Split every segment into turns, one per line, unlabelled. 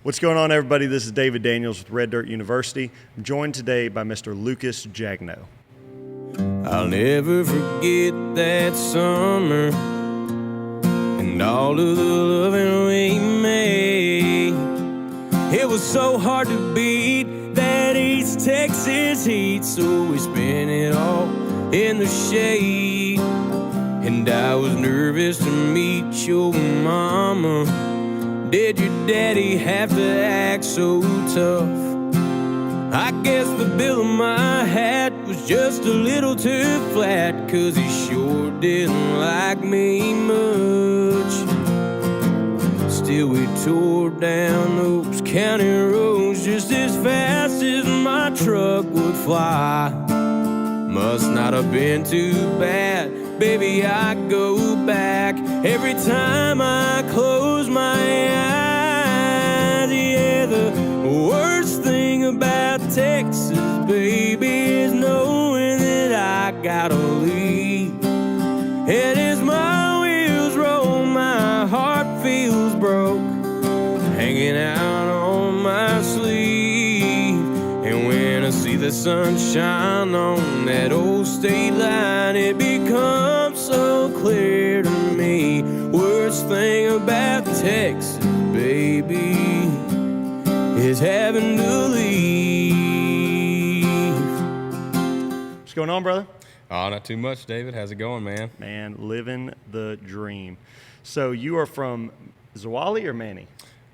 What's going on, everybody? This is David Daniels with Red Dirt University. I'm joined today by Mr. Lucas Jagneaux.
I'll never forget that summer and all of the loving we made. It was so hard to beat that East Texas heat, so we spent it all in the shade. And I was nervous to meet your mama. Did your daddy have to act so tough? I guess the bill of my hat was just a little too flat, 'cause he sure didn't like me much. Still we tore down those county roads just as fast as my truck would fly. Must not have been too bad, baby, I go back every time I close my eyes. Yeah, the worst thing about Texas, baby, is knowing that I gotta leave. And as my wheels roll, my heart feels broke, hanging out on my sleeve. And when I see the sunshine on that old state line, it becomes so clear to me. Worst thing about Texas, baby, is having to leave.
What's going on, brother?
Oh, not too much, David. How's it going, man?
Man, living the dream. So you are from Zwolle or Manny?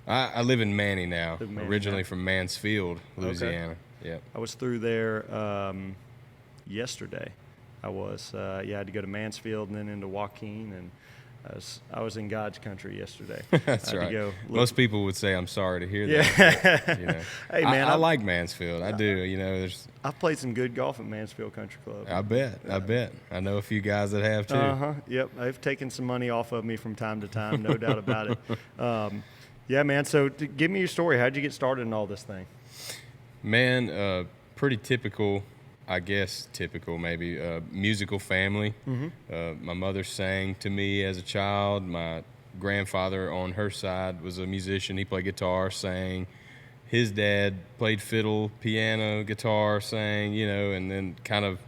I live in Manny now,
Manny
originally
now.
from Mansfield, Louisiana. Yep.
I was through there yesterday. I was, I had to go to Mansfield and then into Joaquin, and I was in God's country yesterday.
That's right. Most people would say I'm sorry to hear that.
Yeah.
But, you know,
Hey, man,
I like Mansfield. I do. You know,
I've played some good golf at Mansfield Country Club.
I bet. I know a few guys that have too.
Yep. They've taken some money off of me from time to time, no doubt about it. Yeah, man. So give me your story. How'd you get started in all this thing?
Man, pretty typical, I guess, maybe, musical family. My mother sang to me as a child. My grandfather on her side was a musician. He played guitar, sang. His dad played fiddle, piano, guitar, sang, you know, and then kind of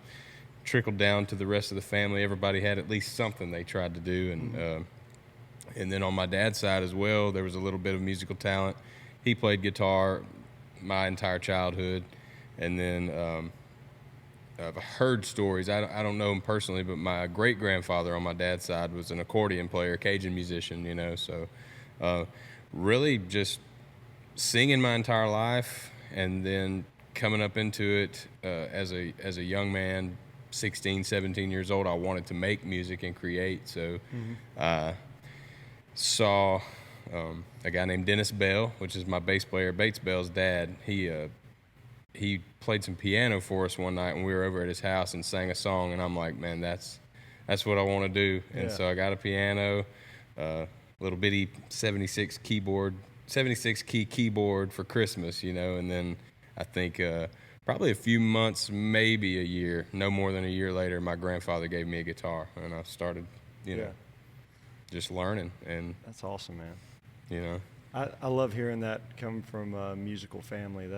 trickled down to the rest of the family. Everybody had at least something they tried to do. And then on my dad's side as well, there was a little bit of musical talent. He played guitar my entire childhood. And then I've heard stories. I don't know him personally, but my great-grandfather on my dad's side was an accordion player, Cajun musician, you know. So really just singing my entire life, and then coming up into it as a young man, 16, 17 years old, I wanted to make music and create. So saw a guy named Dennis Bell, which is my bass player, Bates Bell's dad. He played some piano for us one night when we were over at his house and sang a song, and I'm like, man, that's what I want to do. And so I got a piano, little bitty 76 key keyboard for Christmas, you know. And then I think probably a few months, maybe a year, no more than a year later, my grandfather gave me a guitar, and I started, you know, just learning. And
that's awesome, man.
You know,
I love hearing that come from a musical family.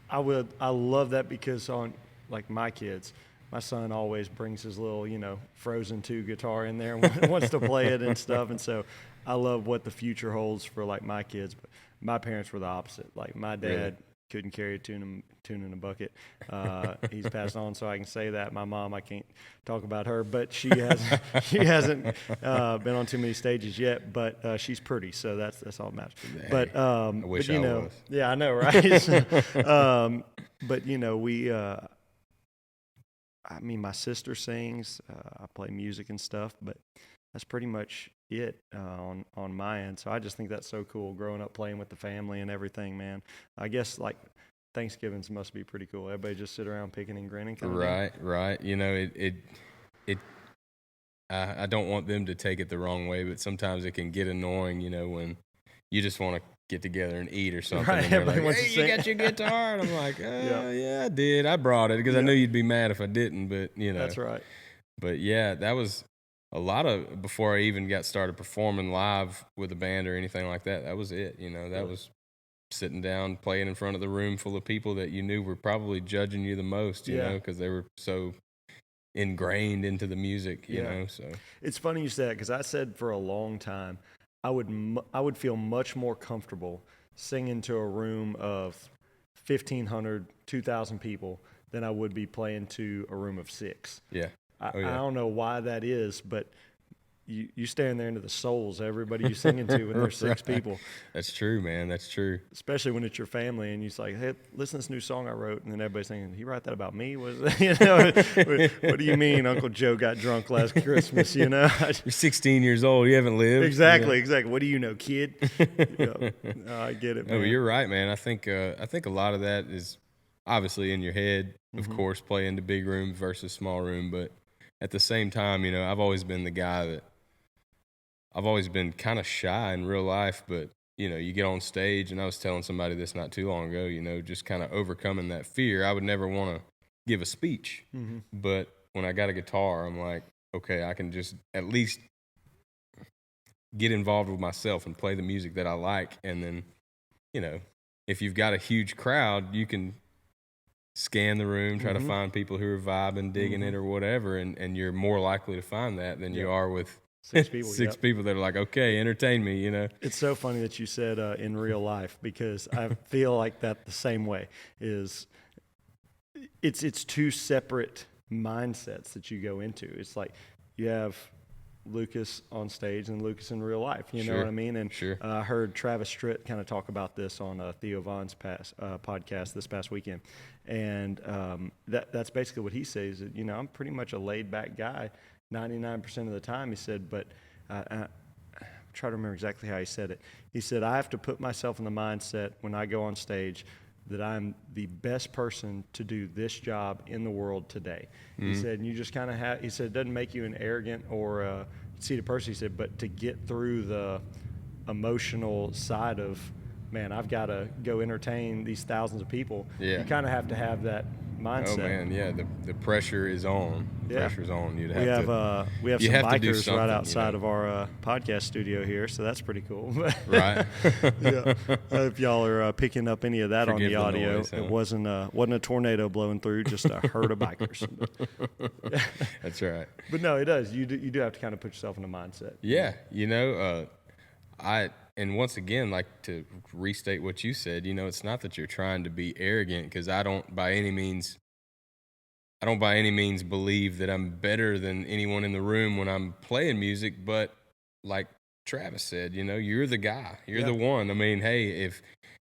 I love that, because on, like, my kids, my son always brings his little, you know, Frozen 2 guitar in there and wants to play it and stuff. And so I love what the future holds for, like, my kids. But my parents were the opposite. Like, my dad couldn't carry a tune in a bucket. He's passed on, so I can say that. My mom, I can't talk about her, but she hasn't been on too many stages yet. But she's pretty, so that's all that matters. But
I wish
but, you
I
know,
was.
yeah, I know, right? But you know, I mean, my sister sings. I play music and stuff, but that's pretty much it on my end. So I just think that's so cool, growing up playing with the family and everything, man. I guess, like, Thanksgivings must be pretty cool. Everybody just sit around picking and grinning.
Right. You know, I don't want them to take it the wrong way, but sometimes it can get annoying, you know, when you just want to get together and eat or something.
Right,
and they're
everybody
like,
wants to
hey, you
sing.
got your guitar? And I'm like, yeah, I did. I brought it because I knew you'd be mad if I didn't, but, you know.
That's right.
But, yeah, that was a lot of, before I even got started performing live with a band or anything like that, that was it. That was sitting down, playing in front of the room full of people that you knew were probably judging you the most, you know, because they were so ingrained into the music, you know. So
it's funny you say that, because I said for a long time I would feel much more comfortable singing to a room of 1,500, 2,000 people than I would be playing to a room of 6.
Yeah.
I don't know why that is, but you stand there into the souls of everybody you're singing to when there's 6 people.
That's true, man. That's true.
Especially when it's your family and you're like, hey, listen to this new song I wrote. And then everybody's thinking, he wrote that about me? What do you mean Uncle Joe got drunk last Christmas, You're
16 years old. You haven't lived.
Exactly. What do you know, kid? I get it, man.
Oh, you're right, man. I think a lot of that is obviously in your head, of course, playing the big room versus small room. But at the same time, I've always been the guy that I've always been kind of shy in real life, but you get on stage, and I was telling somebody this not too long ago, just kind of overcoming that fear. I would never want to give a speech, but when I got a guitar, I'm like, okay, I can just at least get involved with myself and play the music that I like. And then, if you've got a huge crowd, you can scan the room, try to find people who are vibing, digging it or whatever, and you're more likely to find that than you are with
6 people.
6 people that are like, okay, entertain me,
It's so funny that you said in real life, because I feel like that the same way. It's 2 separate mindsets that you go into. It's like you have Lucas on stage and Lucas in real life. You know what I mean? And I heard Travis Stritt kind of talk about this on Theo Vaughn's podcast this past weekend. And that's basically what he says. That, I'm pretty much a laid-back guy 99% of the time, he said, but I try to remember exactly how he said it. He said, I have to put myself in the mindset when I go on stage that I'm the best person to do this job in the world today. He said, and you just kind of he said, it doesn't make you an arrogant or conceited person, he said, but to get through the emotional side of, man, I've got to go entertain these thousands of people. Yeah. You kind of have to have that mindset.
Oh man, yeah, the pressure is on. The pressure's on.
We have some bikers right outside of our podcast studio here, so that's pretty cool.
Right.
Yeah. If y'all are picking up any of that on the audio,
noise, huh?
It wasn't a tornado blowing through, just a herd of bikers.
That's right.
But no, it does. You do have to kind of put yourself in a mindset.
Yeah, and once again, like to restate what you said, it's not that you're trying to be arrogant, because I don't by any means believe that I'm better than anyone in the room when I'm playing music. But like Travis said, you're the guy, you're the one. I mean, hey,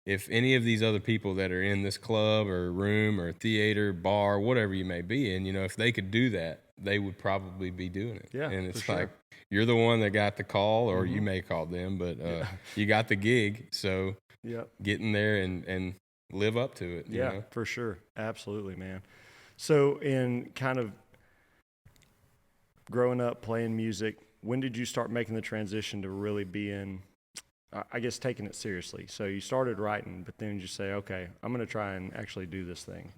if any of these other people that are in this club or room or theater, bar, whatever you may be in, if they could do that, they would probably be doing it.
Yeah,
and it's
like,
sure. You're the one that got the call, or you may call them, but you got the gig. So get in there and live up to it. You know?
For sure. Absolutely, man. So in kind of growing up playing music, when did you start making the transition to really being, I guess, taking it seriously? So you started writing, but then you say, okay, I'm going to try and actually do this thing.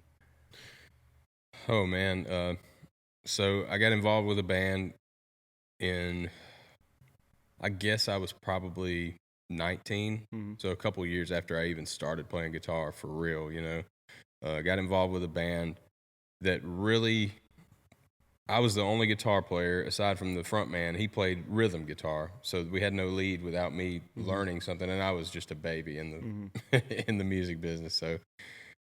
Oh, man. So I got involved with a band I guess I was probably 19, so a couple of years after I even started playing guitar for real, got involved with a band that really, I was the only guitar player aside from the front man. He played rhythm guitar, so we had no lead without me learning something, and I was just a baby in the in the music business. So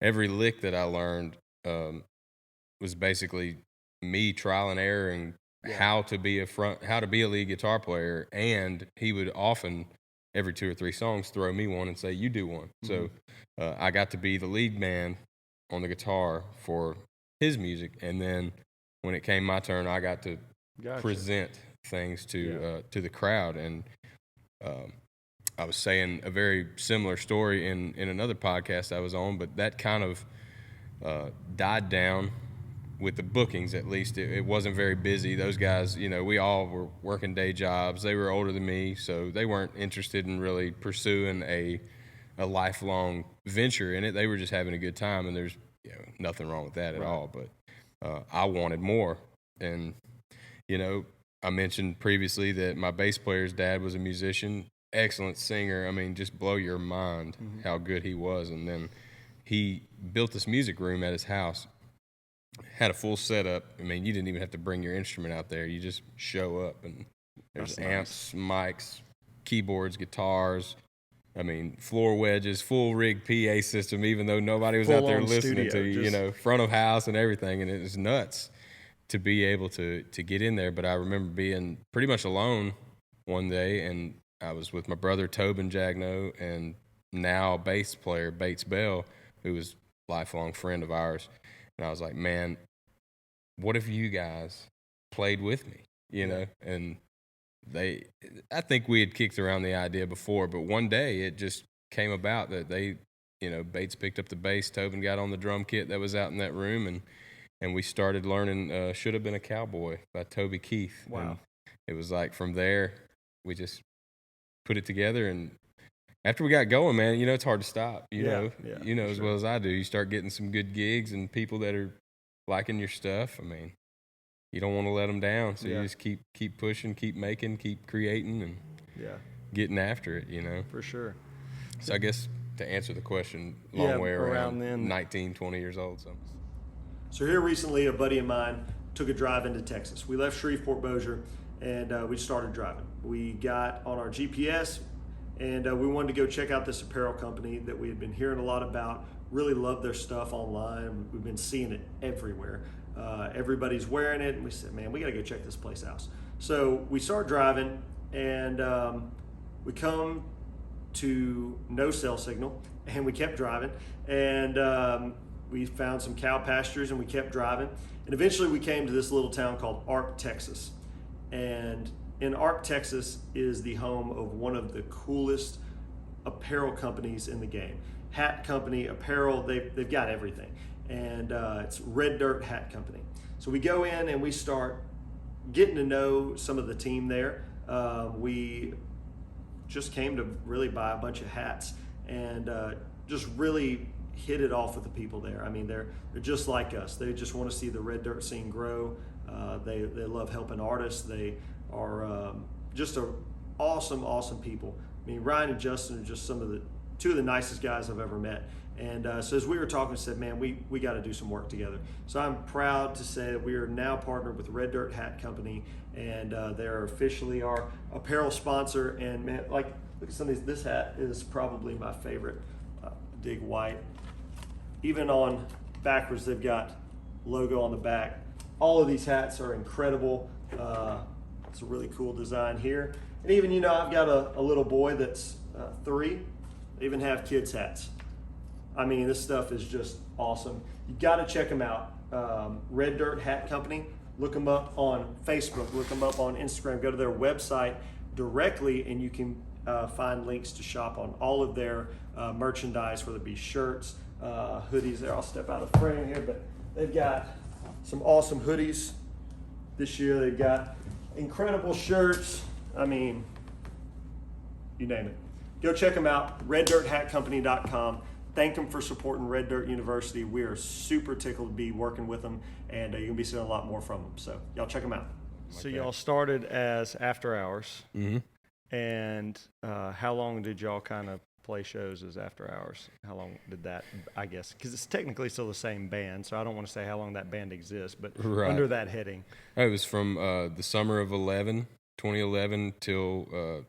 every lick that I learned was basically me trial and error and how to be a lead guitar player. And he would often, every 2 or 3 songs, throw me one and say, you do one. So I got to be the lead man on the guitar for his music. And then when it came my turn, I got to present things to the crowd. And I was saying a very similar story in another podcast I was on, but that kind of died down with the bookings. At least it wasn't very busy. Those guys, we all were working day jobs. They were older than me, so they weren't interested in really pursuing a lifelong venture in it. They were just having a good time, and there's nothing wrong with that at all. But I wanted more, and I mentioned previously that my bass player's dad was a musician, excellent singer. I mean, just blow your mind how good he was. And then he built this music room at his house, had a full setup. I mean, you didn't even have to bring your instrument out there. You just show up, and there's amps, mics, keyboards, guitars. I mean, floor wedges, full rig PA system, even though nobody was out there listening to you, you know, front of house and everything. And it was nuts to be able to get in there. But I remember being pretty much alone one day, and I was with my brother Tobin Jagneaux and now bass player Bates Bell, who was a lifelong friend of ours. And I was like, man, what if you guys played with me, you know? And I think we had kicked around the idea before, but one day it just came about that Bates picked up the bass, Tobin got on the drum kit that was out in that room, and we started learning Should Have Been a Cowboy by Toby Keith.
Wow.
And it was like from there, we just put it together, and after we got going, man, it's hard to stop, you know as well as I do. You start getting some good gigs and people that are liking your stuff. I mean, you don't want to let them down, so you just keep pushing, keep making, keep creating, and getting after it,
For sure.
So I guess to answer the question, long way around
then.
19, 20 years old.
So here recently, a buddy of mine took a drive into Texas. We left Shreveport, Bossier, and we started driving. We got on our GPS, and we wanted to go check out this apparel company that we had been hearing a lot about. Really loved their stuff online. We've been seeing it everywhere. Everybody's wearing it, and we said, man, we got to go check this place out. So we start driving, and we come to no cell signal, and we kept driving, and we found some cow pastures, and we kept driving, and eventually we came to this little town called Ark, Texas. And in Ark, Texas is the home of one of the coolest apparel companies in the game. Hat company, apparel, they've got everything. And it's Red Dirt Hat Company. So we go in and we start getting to know some of the team there. We just came to really buy a bunch of hats, and just really hit it off with the people there. I mean, they're just like us. They just want to see the Red Dirt scene grow. They love helping artists. They are just awesome people. I mean, Ryan and Justin are just two of the nicest guys I've ever met. And so as we were talking, I said, man, we got to do some work together. So I'm proud to say that we are now partnered with Red Dirt Hat Company, and they're officially our apparel sponsor. And man, like, look at some of these. This hat is probably my favorite. Dig white. Even on backwards, they've got logo on the back. All of these hats are incredible. It's a really cool design here. And even, I've got a little boy that's 3. They even have kids' hats. I mean, this stuff is just awesome. You got to check them out. Red Dirt Hat Company. Look them up on Facebook. Look them up on Instagram. Go to their website directly, and you can find links to shop on all of their merchandise, whether it be shirts, hoodies. There, I'll step out of frame here, but they've got some awesome hoodies this year. They've got incredible shirts. I mean, you name it. Go check them out, reddirthatcompany.com. Thank them for supporting Red Dirt University. We are super tickled to be working with them, and you're going to be seeing a lot more from them. So y'all check them out.
So y'all started as After Hours.
Mm-hmm.
And how long did y'all kind of play shows as After Hours? How long did that, I guess, because it's technically still the same band, so I don't want to say how long that band exists, but under that heading.
It was from the summer of 2011 till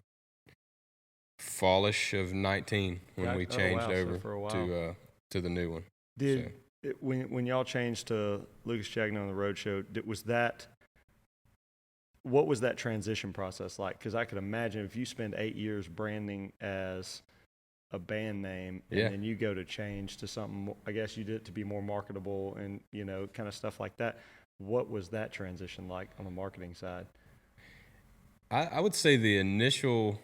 fallish of 19 when we changed over to the new one.
When y'all changed to Lucas Jagneaux on the Roadshow, what was that transition process like? Because I could imagine if you spend 8 years branding as a band name, and then you go to change to something, I guess you did it to be more marketable and, kind of stuff like that. What was that transition like on the marketing side?
I would say the initial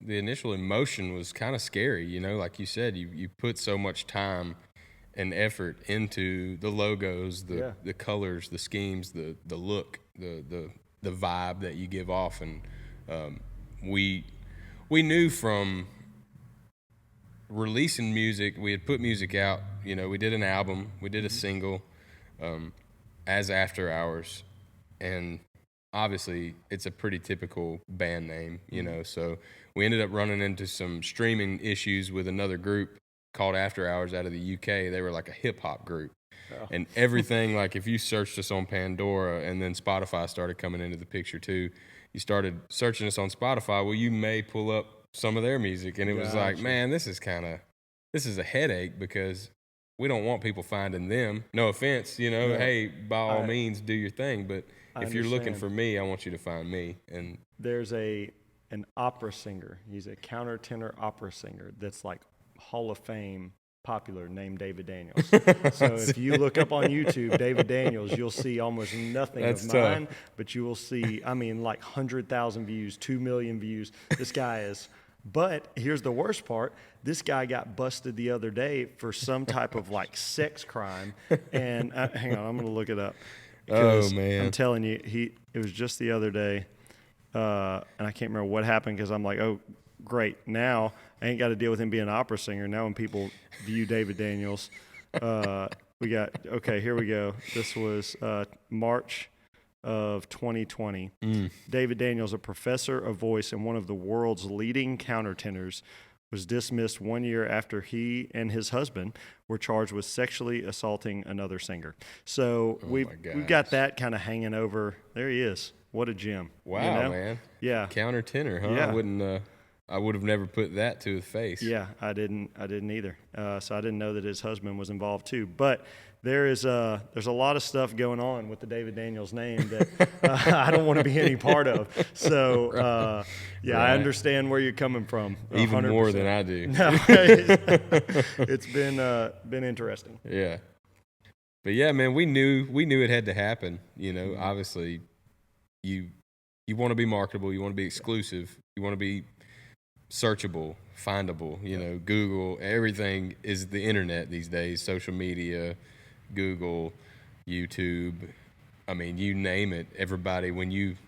emotion was kind of scary, like you said, you put so much time and effort into the logos, the colors, the schemes, the look, the vibe that you give off. And we knew from releasing music, we had put music out, we did an album, we did a single as After Hours, and obviously it's a pretty typical band name, so we ended up running into some streaming issues with another group called After Hours out of the UK. They were like a hip hop group. Oh. And everything, like if you searched us on Pandora and then Spotify started coming into the picture too, you started searching us on Spotify, well, you may pull up some of their music. And it was like, man, this is a headache because we don't want people finding them. No offense, hey, by all means, do your thing. But if you're looking for me, I want you to find me. And
there's an opera singer. He's a countertenor opera singer that's like Hall of Fame popular, named David Daniels. So if you look up on YouTube, David Daniels, you'll see almost nothing of mine, but you will see, like 100,000 views, 2 million views. This guy is... But here's the worst part. This guy got busted the other day for some type of like sex crime. And hang on, I'm going to look it up.
Oh, man.
I'm telling you, it was just the other day. And I can't remember what happened because I'm like, oh, great. Now I ain't got to deal with him being an opera singer. Now when people view David Daniels, here we go. This was March of 2020. David Daniels, a professor of voice and one of the world's leading countertenors, was dismissed 1 year after he and his husband were charged with sexually assaulting another singer. So we've got that kind of hanging over. There he is. What a gem.
Wow, man.
Yeah.
Countertenor, huh?
Yeah.
I would have never put that to his face.
Yeah, I didn't either. So I didn't know that his husband was involved too. But there's a lot of stuff going on with the David Daniels name that I don't want to be any part of. So right. I understand where you're coming from. 100%.
Even more than I do.
No, it's been interesting.
Yeah, but yeah, man, we knew it had to happen. Obviously, you want to be marketable, you want to be exclusive, you want to be searchable, findable. Google, everything is the internet these days. Social media. Google, YouTube, you name it. Everybody, when's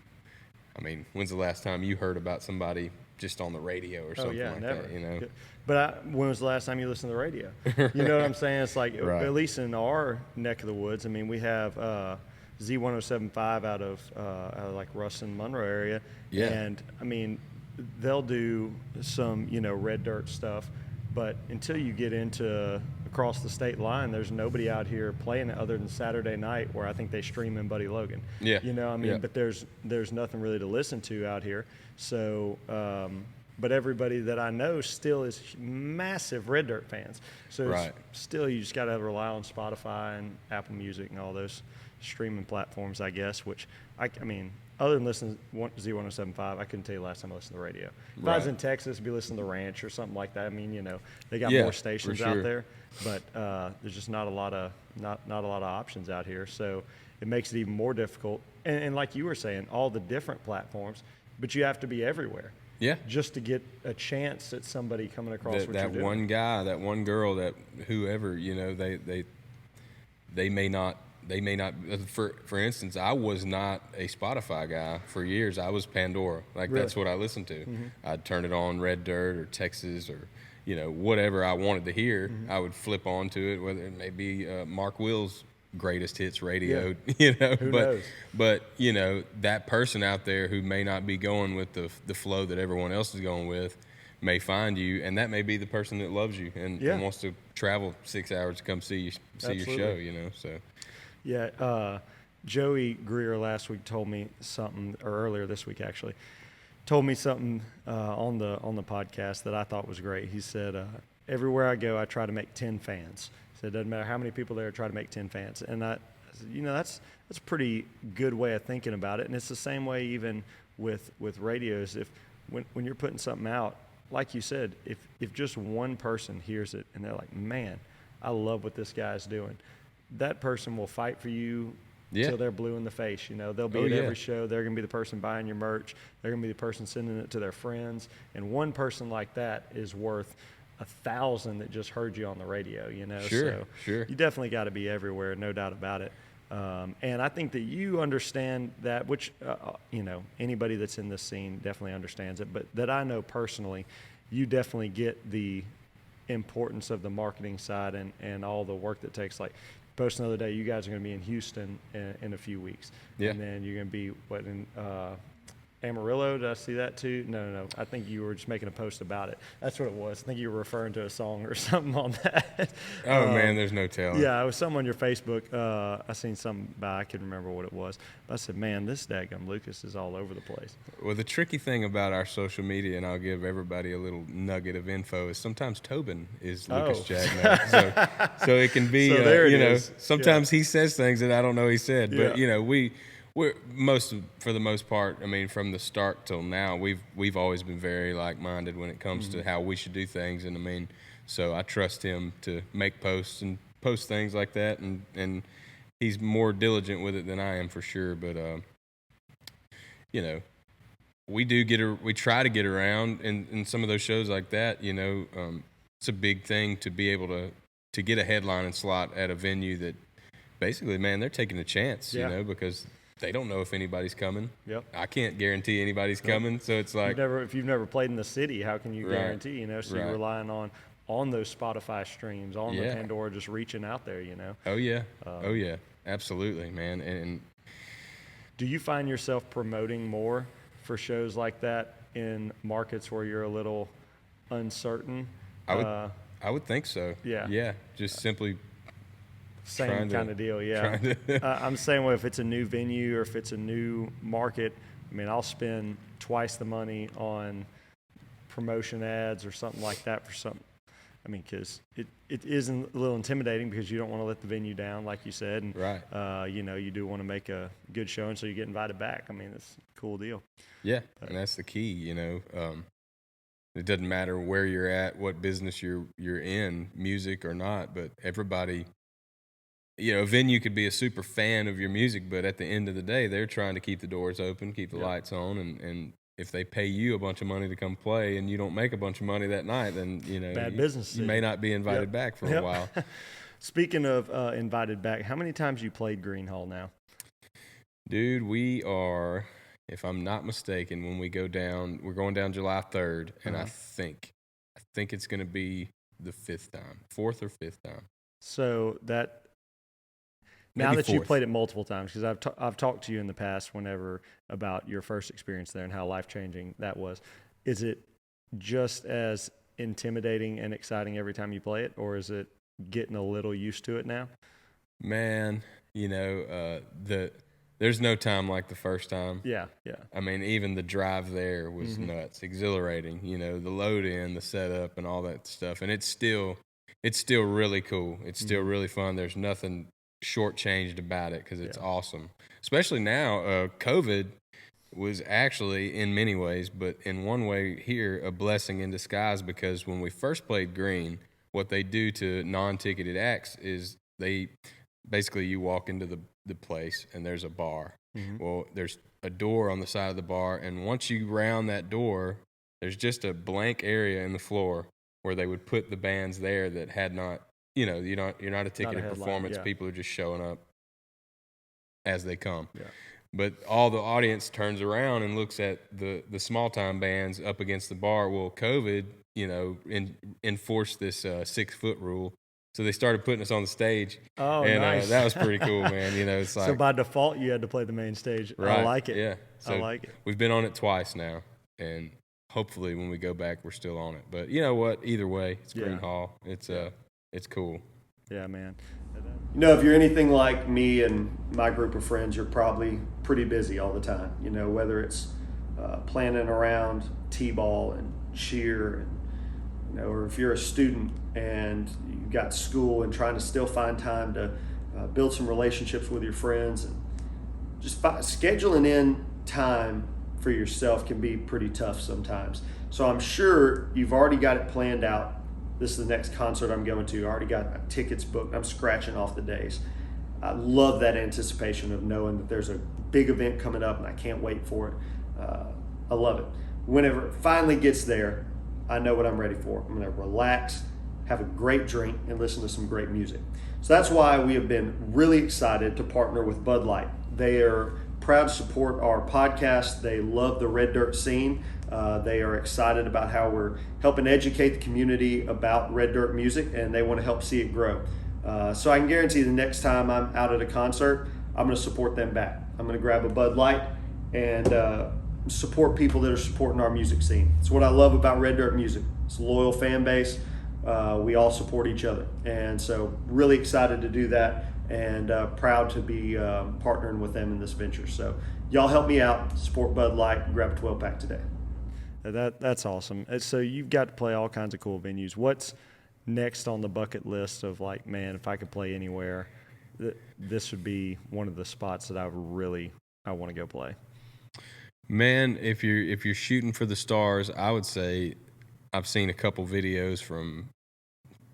the last time you heard about somebody just on the radio or something
never.
that,
But when was the last time you listened to the radio? You know what I'm saying? It's like,
right.
At least in our neck of the woods, we have Z1075 out of like Ruston, Monroe area.
Yeah.
And, they'll do some, red dirt stuff. But until you get into across the state line, there's nobody out here playing it other than Saturday night where I think they stream in Buddy Logan.
Yeah.
Yeah. But there's nothing really to listen to out here. So, but everybody that I know still is massive Red Dirt fans. So
right.
Still, you just got to rely on Spotify and Apple Music and all those streaming platforms, I guess, which other than listening to Z1075, I couldn't tell you last time I listened to the radio. If I was in Texas, I'd be listening to Ranch or something like that. They got more stations out there, but there's just not a lot of options out here. So it makes it even more difficult. And like you were saying, all the different platforms, but you have to be everywhere. Yeah. Just to get a chance at somebody coming across what you're doing.
That one guy, that one girl, that whoever, they may not. For instance, I was not a Spotify guy for years. I was Pandora. Really? That's what I listened to. Mm-hmm. I'd turn it on, Red Dirt or Texas or, whatever I wanted to hear. Mm-hmm. I would flip onto it, whether it may be Mark Will's greatest hits radio.
Yeah. Who knows?
But that person out there who may not be going with the flow that everyone else is going with may find you, and that may be the person that loves you and wants to travel 6 hours to come see your show. So.
Yeah, Joey Greer last week told me something, or earlier this week actually, told me something on the podcast that I thought was great. He said, everywhere I go, I try to make 10 fans. He said, it doesn't matter how many people there, I try to make 10 fans. And I said, that's a pretty good way of thinking about it. And it's the same way even with radios. If when you're putting something out, like you said, if just one person hears it and they're like, man, I love what this guy's doing, that person will fight for you till they're blue in the face. They'll be at every show. They're going to be the person buying your merch. They're going to be the person sending it to their friends. And one person like that is worth 1,000 that just heard you on the radio.
Sure.
You definitely got to be everywhere, no doubt about it. And I think that you understand that, which anybody that's in this scene definitely understands it. But that I know personally, you definitely get the importance of the marketing side and all the work that takes. Like, posting the other day, you guys are going to be in Houston in a few weeks.
Yeah.
And then you're going to be, in Amarillo? Did I see that too? No. I think you were just making a post about it. That's what it was. I think you were referring to a song or something on that.
Oh, man, there's no telling.
Yeah, it was something on your Facebook. I seen something I couldn't remember what it was. But I said, man, this daggum Lucas is all over the place.
Well, the tricky thing about our social media, and I'll give everybody a little nugget of info, is sometimes Tobin is Lucas Jagneaux. So it can be,
So there it is.
sometimes he says things that I don't know he said.
Yeah.
But, we're for the most part, I mean, from the start till now, we've always been very like-minded when it comes to how we should do things. And I mean, so I trust him to make posts and post things like that. And he's more diligent with it than I am for sure. But, we try to get around in some of those shows like that. It's a big thing to be able to get a headlining slot at a venue that basically, man, they're taking a chance, because they don't know if anybody's coming.
Yep.
I can't guarantee anybody's coming, so it's like
if you've never played in the city, how can you guarantee? So
Right.
you're relying on those Spotify streams, on the Pandora, just reaching out there.
Oh yeah, absolutely, man. And
do you find yourself promoting more for shows like that in markets where you're a little uncertain?
I would think so.
Yeah.
Just simply.
Same kind of deal, yeah. I'm the same way. If it's a new venue or if it's a new market, I mean, I'll spend twice the money on promotion ads or something like that for something. I mean, because it is a little intimidating because you don't want to let the venue down, like you said. And,
right.
You do want to make a good show, and so you get invited back. I mean, it's a cool deal.
Yeah, and that's the key, It doesn't matter where you're at, what business you're in, music or not, but everybody – a venue could be a super fan of your music, but at the end of the day, they're trying to keep the doors open, keep the lights on, and if they pay you a bunch of money to come play and you don't make a bunch of money that night, then,
bad business.
You may not be invited back for a while.
Speaking of invited back, how many times you played Gruene Hall now?
Dude, we are, if I'm not mistaken, when we go down, we're going down July 3rd, and I think it's going to be the fourth or fifth time.
So that...
Maybe
now that you've
fourth.
played it multiple times, because I've talked to you in the past whenever about your first experience there and how life-changing that was, is it just as intimidating and exciting every time you play it, or is it getting a little used to it now? Man,
there's no time like the first time.
Yeah.
I mean, even the drive there was nuts, exhilarating, the load in, the setup and all that stuff. And it's still really cool. It's still really fun. There's nothing shortchanged about it because it's awesome. Especially now, COVID was actually, in many ways, but in one way here, a blessing in disguise, because when we first played Gruene, what they do to non-ticketed acts is you walk into the place and there's a bar. Well, there's a door on the side of the bar, and once you round that door, there's just a blank area in the floor where they would put the bands there that had not, you're not a ticketed
headline,
performance. People are just showing up as they come.
Yeah.
But all the audience turns around and looks at the small time bands up against the bar. Well, COVID, enforced this 6-foot rule. So they started putting us on the stage.
Oh,
and
nice.
That was pretty cool, man. It's like,
so by default, you had to play the main stage.
right,
I like it.
Yeah. So
I like it.
We've been on it twice now, and hopefully when we go back, we're still on it. But you know what? Either way, it's Gruene Hall. It's cool.
Yeah, man.
If you're anything like me and my group of friends, you're probably pretty busy all the time. Whether it's planning around t-ball and cheer, and or if you're a student and you've got school and trying to still find time to build some relationships with your friends, and just scheduling in time for yourself can be pretty tough sometimes. So I'm sure you've already got it planned out. This is the next concert I'm going to. I already got my tickets booked. I'm scratching off the days. I love that anticipation of knowing that there's a big event coming up and I can't wait for it. I love it. Whenever it finally gets there, I know what I'm ready for. I'm going to relax, have a great drink, and listen to some great music. So that's why we have been really excited to partner with Bud Light. They are proud to support our podcast. They love the Red Dirt scene. They are excited about how we're helping educate the community about Red Dirt music, and they want to help see it grow. So I can guarantee the next time I'm out at a concert, I'm going to support them back. I'm going to grab a Bud Light and support people that are supporting our music scene. It's what I love about Red Dirt Music. It's a loyal fan base. We all support each other. And so really excited to do that, and proud to be partnering with them in this venture. So y'all help me out, support Bud Light, and grab a 12-pack today.
That's awesome. So you've got to play all kinds of cool venues. What's next on the bucket list of, like, man, if I could play anywhere, this would be one of the spots that I want to go play?
Man, if you're shooting for the stars, I would say I've seen a couple videos from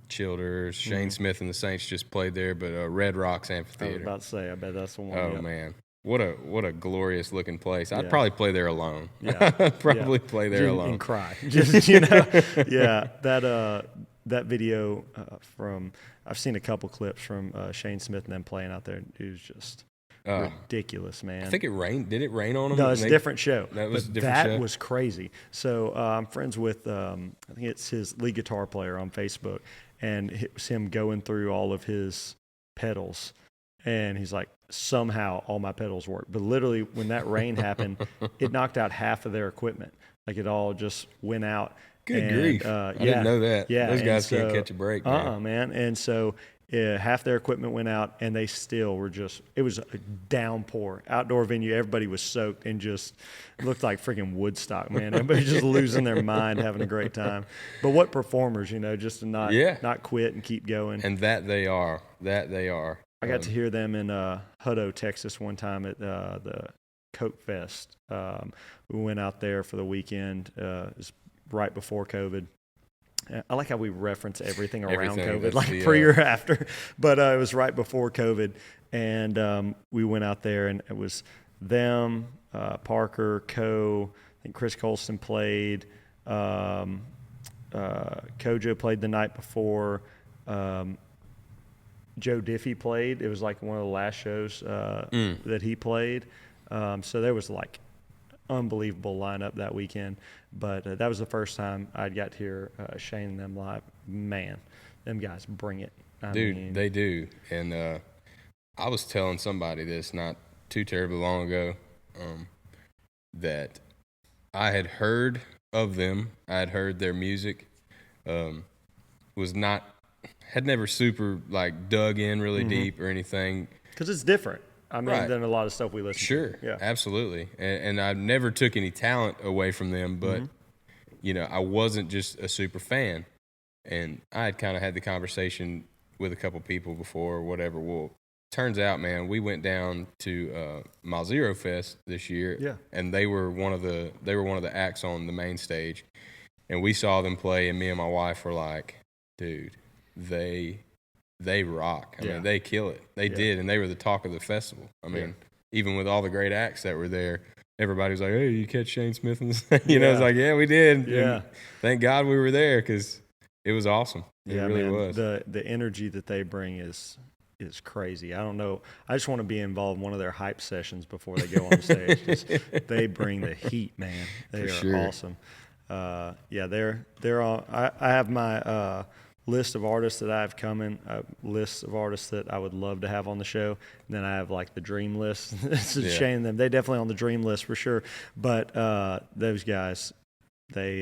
Childers. Shane Smith and the Saints just played there, but Red Rocks Amphitheater.
I was about to say, I bet that's the one.
Oh, man. What a glorious looking place. I'd
Yeah.
probably play there alone.
Yeah.
I'd probably play there alone.
And cry. Just, yeah. That video I've seen a couple clips from Shane Smith and them playing out there. It was just ridiculous, man.
I think it rained. Did it rain on them?
No, it's a different show.
That was
but
a different
that
show?
was crazy. So I'm friends with, I think it's his lead guitar player on Facebook, and it was him going through all of his pedals. And he's like, somehow all my pedals work. But literally, when that rain happened, it knocked out half of their equipment. Like, it all just went out.
Good grief. I didn't know that.
Yeah.
Those guys can't catch a break, man.
Man. And so half their equipment went out, and they still were it was a downpour. Outdoor venue, everybody was soaked and just looked like freaking Woodstock, man. Everybody just losing their mind, having a great time. But what performers, just to not quit and keep going.
And that they are.
I got to hear them in Hutto, Texas one time at the Coke Fest. We went out there for the weekend. It was right before COVID. I like how we reference everything around COVID, like pre or after. But it was right before COVID, and we went out there, and it was them, Parker, I think Chris Colston played. Kojo played the night before. Joe Diffie played. It was like one of the last shows that he played. So there was like unbelievable lineup that weekend. But that was the first time I'd got to hear Shane and them live. Man, them guys bring it.
Dude, they do. And I was telling somebody this not too terribly long ago, that I had heard of them. I had heard their music. Had never super like dug in really deep or anything.
Because it's different. I mean,
Right.
than a lot of stuff we listen to.
Sure,
Yeah.
absolutely. And I never took any talent away from them, but I wasn't just a super fan. And I had kind of had the conversation with a couple people before or whatever. Well, turns out, man, we went down to Mile Zero Fest this year, and they were one of the acts on the main stage, and we saw them play, and me and my wife were like, dude, they rock. I mean, they kill it. They did, and they were the talk of the festival. I mean, even with all the great acts that were there, everybody was like, hey, you catch Shane Smith? And it's like, yeah, we did.
Yeah.
And thank God we were there because it was awesome. It really
man,
was.
The energy that they bring is crazy. I don't know. I just want to be involved in one of their hype sessions before they go on stage. 'Cause they bring the heat, man. They are awesome. They're all. I have my list of artists that I have coming, lists of artists that I would love to have on the show. And then I have like the dream list. It's a shame them. They definitely on the dream list for sure. But those guys, they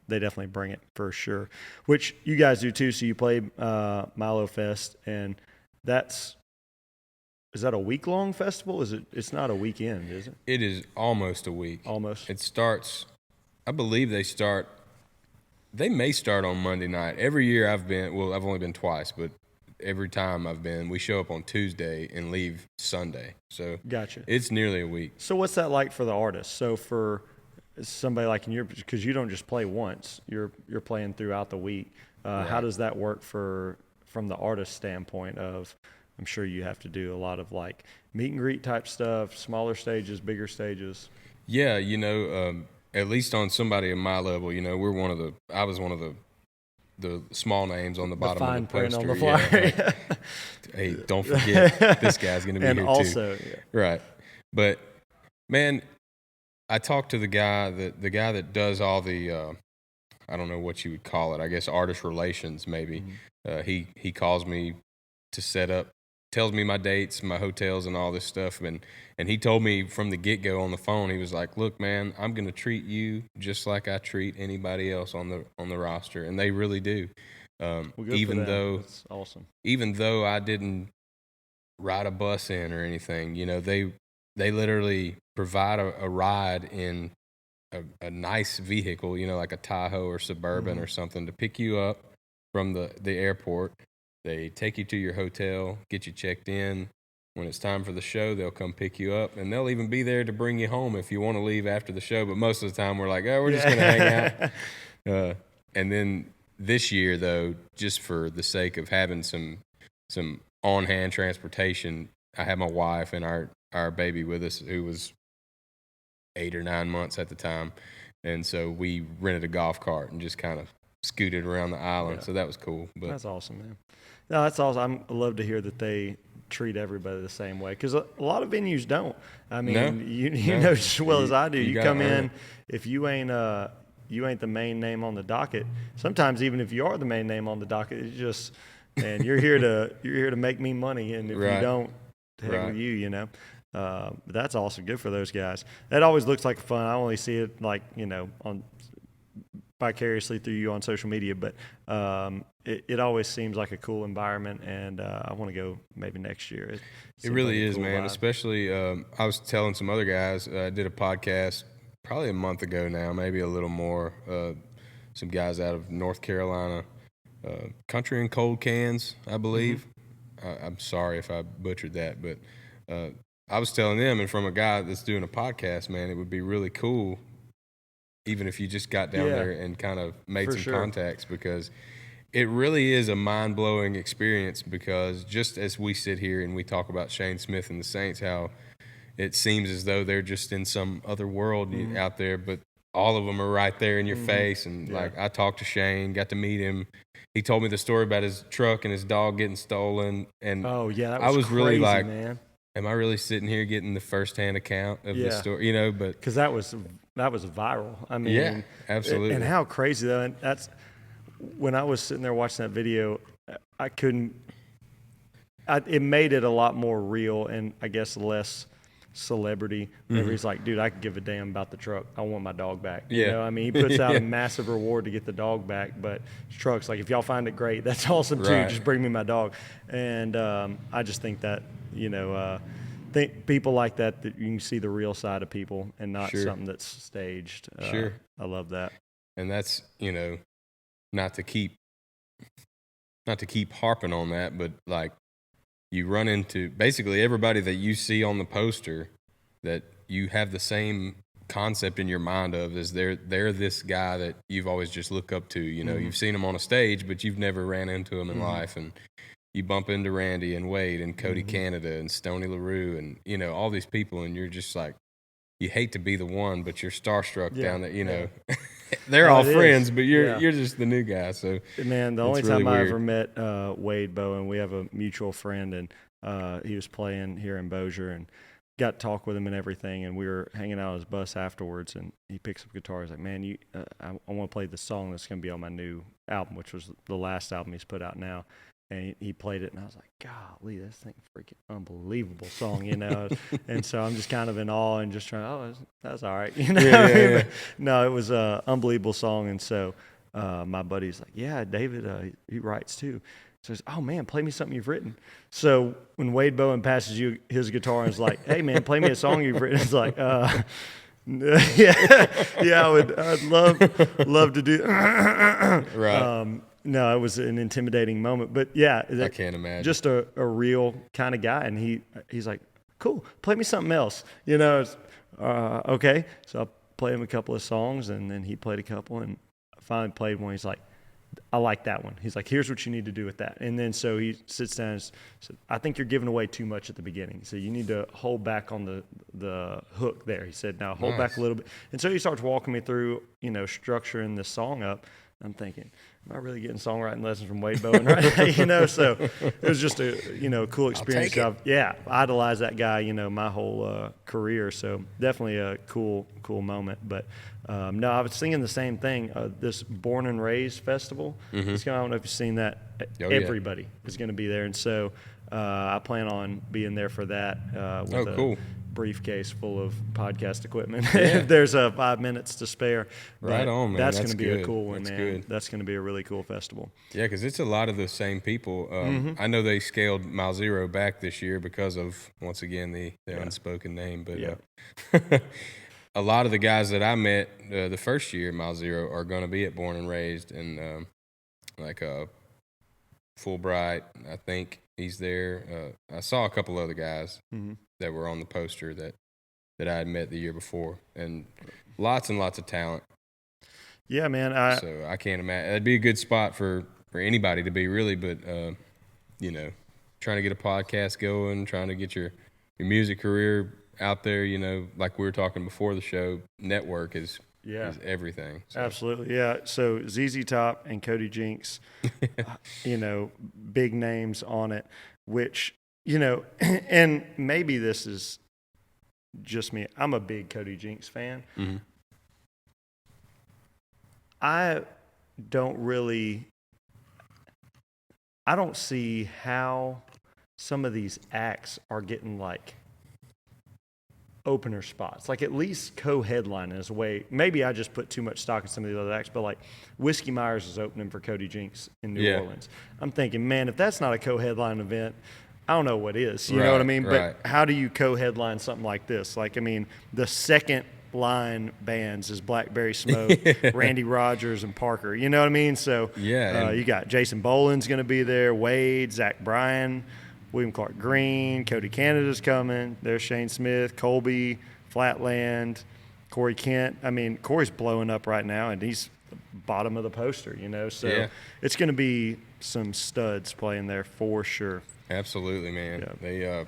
definitely bring it for sure. Which you guys do too. So you play Milo Fest, and is that a week-long festival? It's not a weekend, is it?
It is almost a week.
Almost.
It starts, I believe they may start on Monday night. Every year I've only been twice, but every time I've been, we show up on Tuesday and leave Sunday. So
Gotcha.
It's nearly a week.
So what's that like for the artist? So for somebody like because you don't just play once, you're playing throughout the week.
Right.
How does that work from the artist standpoint of, I'm sure you have to do a lot of like meet and greet type stuff, smaller stages, bigger stages.
Yeah, at least on somebody at my level, I was one of the small names on the bottom
fine
of the poster.
print on the flyer.
Yeah, hey, don't forget, this guy's going to be
and
here
also,
too. Right. But, man, I talked to the guy that does all the, I don't know what you would call it, I guess artist relations maybe.
Mm-hmm.
He calls me to set up, tells me my dates, my hotels, and all this stuff. And he told me from the get-go on the phone, he was like, look, man, I'm going to treat you just like I treat anybody else on the roster. And they really do.
Well,
even though
that's awesome.
Even though I didn't ride a bus in or anything, you know, they literally provide a ride in a nice vehicle, you know, like a Tahoe or Suburban or something, to pick you up from the airport. They take you to your hotel, get you checked in. When it's time for the show, they'll come pick you up, and they'll even be there to bring you home if you want to leave after the show. But most of the time, we're like, oh, we're just going to hang out. And then this year, though, just for the sake of having some on-hand transportation, I had my wife and our baby with us, who was 8 or 9 months at the time. And so we rented a golf cart and just kind of scooted around the island. Yeah. So that was cool. But
that's awesome, man. No, that's awesome. I love to hear that they treat everybody the same way, because a lot of venues don't. I mean, you know just as well as I do. You come in, if you ain't the main name on the docket. Sometimes even if you are the main name on the docket, it's just, man, you're here to make me money, and if you don't, heck with you, you know. But that's awesome. Good for those guys. That always looks like fun. I only see it like, you know, on vicariously through you on social media, but it always seems like a cool environment, and I want to go maybe next year.
It really is, cool man. Vibe. Especially, I was telling some other guys, I did a podcast probably a month ago now, maybe a little more. Some guys out of North Carolina, Country and Cold Cans, I believe. I'm sorry if I butchered that, but I was telling them, and from a guy that's doing a podcast, man, it would be really cool, even if you just got down there and kind of made some contacts, because it really is a mind-blowing experience. Because just as we sit here and we talk about Shane Smith and the Saints, how it seems as though they're just in some other world out there, but all of them are right there in your face. And like, I talked to Shane, got to meet him. He told me the story about his truck and his dog getting stolen. And
that was
I was
crazy,
really like,
man.
Am I really sitting here getting the firsthand account of the story? You know, but
because that was viral. I mean,
yeah, absolutely.
And how crazy though. And that's when I was sitting there watching that video, I couldn't. It made it a lot more real, and I guess less celebrity. Whenever he's like, dude, I could give a damn about the truck. I want my dog back.
Yeah.
You know, I mean, he puts out a massive reward to get the dog back, but truck's like, if y'all find it great, that's awesome too. Just bring me my dog. And I just think that, you know, think people like that you can see the real side of people and not something that's staged. I love that.
And that's, you know, not to keep harping on that, but like, you run into basically everybody that you see on the poster that you have the same concept in your mind of, is they're this guy that you've always just looked up to. You know, you've seen him on a stage, but you've never ran into him in life. And you bump into Randy and Wade and Cody Canada and Stoney LaRue and, you know, all these people, and you're just like, you hate to be the one, but you're starstruck down there, you know. They're all friends, but you're just the new guy. So,
man, the only time I ever met Wade Bowen, we have a mutual friend, and he was playing here in Bossier, and got to talk with him and everything. And we were hanging out on his bus afterwards, and he picks up guitar. He's like, "Man, I want to play the song that's going to be on my new album," which was the last album he's put out now. And he played it, and I was like, golly, this thing freaking unbelievable song, you know. And so I'm just kind of in awe and just trying, that's all right, you know. But no, it was an unbelievable song. And so my buddy's like, yeah, David, he writes too. So he's, oh man, play me something you've written. So when Wade Bowen passes you his guitar and is like, hey man, play me a song you've written, it's like, I'd love to do that.
Right.
No, it was an intimidating moment, but yeah,
I can't imagine.
Just a real kind of guy, and he's like, cool, play me something else, you know. Okay, so I played him a couple of songs, and then he played a couple, and I finally played one. He's like, I like that one. He's like, here's what you need to do with that. And then so he sits down and said, I think you're giving away too much at the beginning. He said, you need to hold back on the hook there. He said, now hold back a little bit. And so he starts walking me through, you know, structuring the song up. I'm thinking, am I really getting songwriting lessons from Wade Bowen, right? You know, so it was just a, you know, cool experience. I've idolized that guy, you know, my whole career. So definitely a cool moment. But No, I was thinking the same thing. This Born and Raised festival. It's gonna, I don't know if you've seen that.
Oh,
Everybody is going to be there, and so I plan on being there for that with a
cool.
briefcase full of podcast equipment.
Yeah.
There's 5 minutes to spare.
Right on, man.
That's
That's
going to be a
good.
cool one,
That's
man.
good.
That's going to be a really cool festival.
Yeah, because it's a lot of the same people. I know they scaled Mile Zero back this year because of, once again, the unspoken name. But a lot of the guys that I met the first year at Mile Zero are going to be at Born and Raised, and Fulbright, I think he's there. I saw a couple other guys that were on the poster that I had met the year before, and lots of talent.
Yeah, man.
So I can't imagine. That'd be a good spot for anybody to be, really, but, trying to get a podcast going, trying to get your music career out there, like we were talking before the show, network is everything. So.
Absolutely, yeah. So ZZ Top and Cody Jinks, big names on it, which, and maybe this is just me. I'm a big Cody Jinks fan.
Mm-hmm.
I don't see how some of these acts are getting like opener spots, like at least co-headline is a way. Maybe I just put too much stock in some of these other acts, but like Whiskey Myers is opening for Cody Jinks in New Orleans. I'm thinking, man, if that's not a co-headline event, I don't know what is. You know what I mean?
Right.
But how do you co-headline something like this? Like, I mean, the second line bands is Blackberry Smoke, Randy Rogers, and Parker. You know what I mean? So you got Jason Boland's going to be there, Wade, Zach Bryan, William Clark Green, Cody Canada's coming. There's Shane Smith, Colby, Flatland, Corey Kent. I mean, Corey's blowing up right now, and he's bottom of the poster, So it's going to be some studs playing there for sure.
Absolutely, man.
Yeah.
They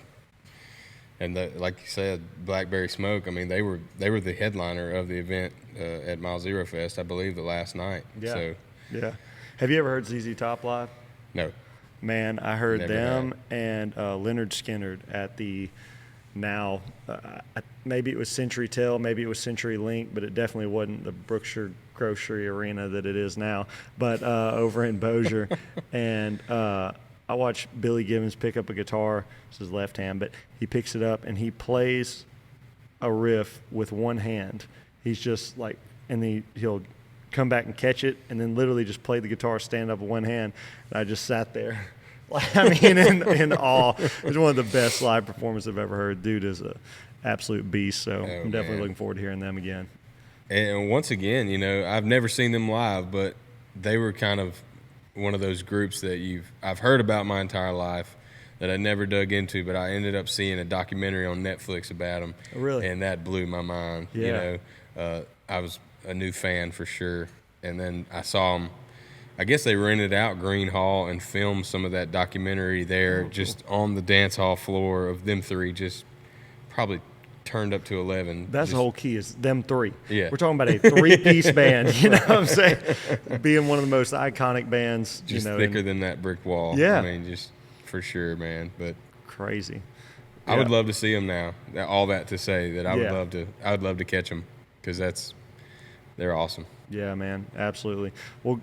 and like you said, Blackberry Smoke. I mean, they were the headliner of the event at Mile Zero Fest, I believe, the last night.
Yeah.
So,
Have you ever heard ZZ Top live?
No.
Man, I heard
Never
them and Leonard Skinner at the maybe it was Century Tel, maybe it was Century Link, but it definitely wasn't the Brookshire Grocery Arena that it is now, but over in Bossier. And I watched Billy Gibbons pick up a guitar. It's his left hand, but he picks it up and he plays a riff with one hand. He's just like, and he'll come back and catch it, and then literally just play the guitar, stand up with one hand. And I just sat there, I mean, in awe. It was one of the best live performances I've ever heard. Dude is an absolute beast, so I'm definitely looking forward to hearing them again.
And once again, I've never seen them live, but they were kind of one of those groups that I've heard about my entire life that I never dug into, but I ended up seeing a documentary on Netflix about them.
Oh, really?
And that blew my mind.
Yeah.
I was a new fan for sure. And then I saw them, I guess they rented out Gruene Hall and filmed some of that documentary there, just on the dance hall floor of them three, just probably turned up to 11.
That's the whole key, is them three.
Yeah.
We're talking about a three-piece band, you know what I'm saying? Being one of the most iconic bands,
just thicker than that brick wall.
Yeah.
I mean, just for sure, man. But
crazy.
I would love to see them now. All that to say that I would love to catch them, because they're awesome.
Yeah, man, absolutely. Well,